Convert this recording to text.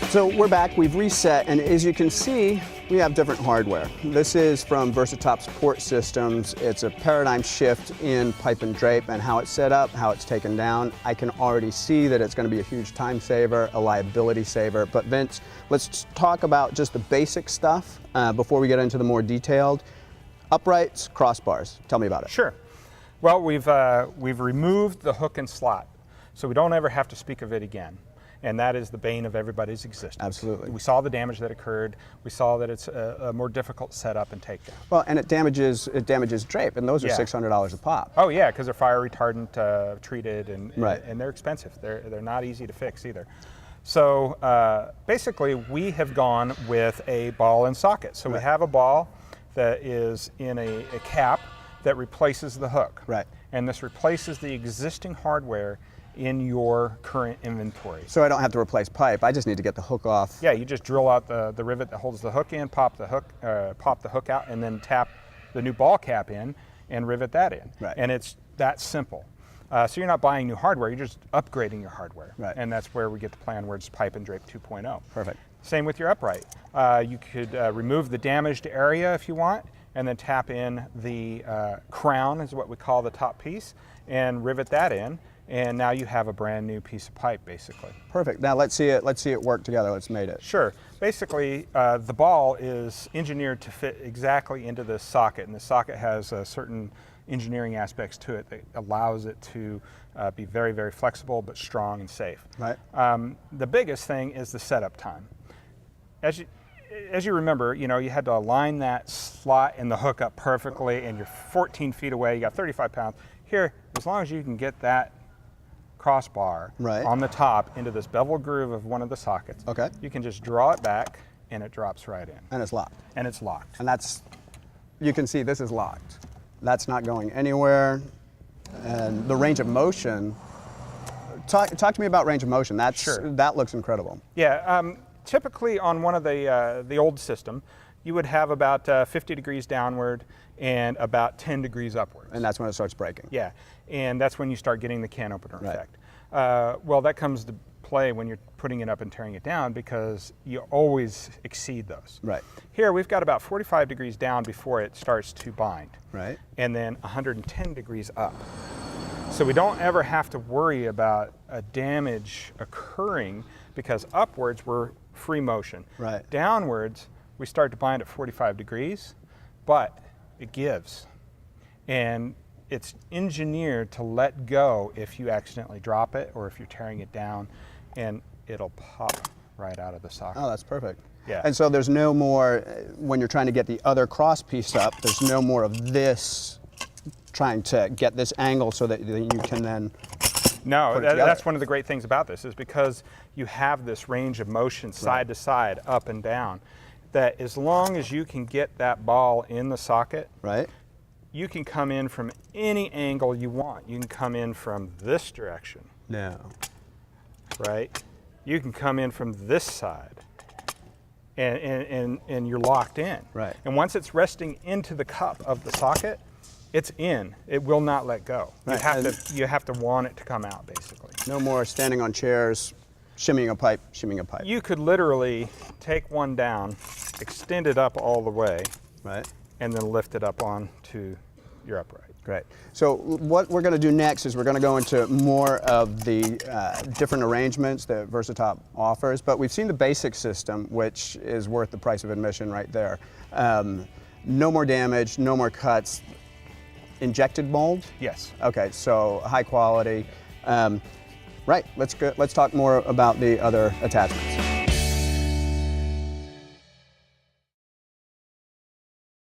So we're back, we've reset, and as you can see, we have different hardware. This is from Versatop Support Systems. It's a paradigm shift in pipe and drape and how it's set up, how it's taken down. I can already see that it's going to be a huge time saver, a liability saver. But Vince, let's talk about just the basic stuff before we get into the more detailed. Uprights, crossbars, tell me about it. Sure. Well, we've removed the hook and slot, so we don't ever have to speak of it again. And that is the bane of everybody's existence. Absolutely. We saw the damage that occurred. We saw that it's a more difficult setup and takedown. Well, and it damages drape, and those are $600 a pop. Oh yeah, because they're fire retardant treated, and right. and they're expensive. They're not easy to fix either. So basically, we have gone with a ball and socket. So we have a ball that is in a cap that replaces the hook. Right. And this replaces the existing hardware in your current inventory. So I don't have to replace pipe, I just need to get the hook off. Yeah, you just drill out the rivet that holds the hook in, pop the hook out, and then tap the new ball cap in and rivet that in. Right. And it's that simple. So you're not buying new hardware, you're just upgrading your hardware. Right. And that's where we get the plan where it's pipe and drape 2.0. Perfect. Same with your upright. You could remove the damaged area if you want, and then tap in the crown, is what we call the top piece, and rivet that in. And now you have a brand new piece of pipe, basically. Perfect. Now let's see it work together. Let's mate it. Sure. Basically, the ball is engineered to fit exactly into this socket, and the socket has certain engineering aspects to it that allows it to be very, very flexible but strong and safe. Right. The biggest thing is the setup time. As you remember, you had to align that slot and the hook up perfectly, and you're 14 feet away. You got 35 pounds. Here, as long as you can get that crossbar on the top into this bevel groove of one of the sockets. Okay. You can just draw it back and it drops right in. And it's locked. And it's locked. And you can see this is locked. That's not going anywhere. And the range of motion, talk to me about range of motion. That looks incredible. Yeah, typically on one of the old system, you would have about 50 degrees downward and about 10 degrees upwards. And that's when it starts breaking. Yeah, and that's when you start getting the can opener effect. Well, that comes to play when you're putting it up and tearing it down, because you always exceed those. Right. Here we've got about 45 degrees down before it starts to bind. Right. And then 110 degrees up. So we don't ever have to worry about a damage occurring, because upwards we're free motion. Right. Downwards we start to bind at 45 degrees, but it gives. And it's engineered to let go if you accidentally drop it or if you're tearing it down, and it'll pop right out of the socket. Oh, that's perfect. Yeah. And so there's no more, when you're trying to get the other cross piece up, there's no more of this trying to get this angle so that you can then No, that's one of the great things about this, is because you have this range of motion side to side, up and down, that as long as you can get that ball in the socket, you can come in from any angle you want. You can come in from this direction. No. Right? You can come in from this side, and you're locked in. Right. And once it's resting into the cup of the socket, it's in. It will not let go. Right. You have to want it to come out, basically. No more standing on chairs, shimmying a pipe, shimmying a pipe. You could literally take one down, extend it up all the way, and then lift it up onto your upright. Great. So what we're going to do next is we're going to go into more of the different arrangements that Versatop offers, but we've seen the basic system, which is worth the price of admission right there. No more damage, no more cuts. Injected mold? Yes. Okay, so high quality. Right, let's talk more about the other attachments.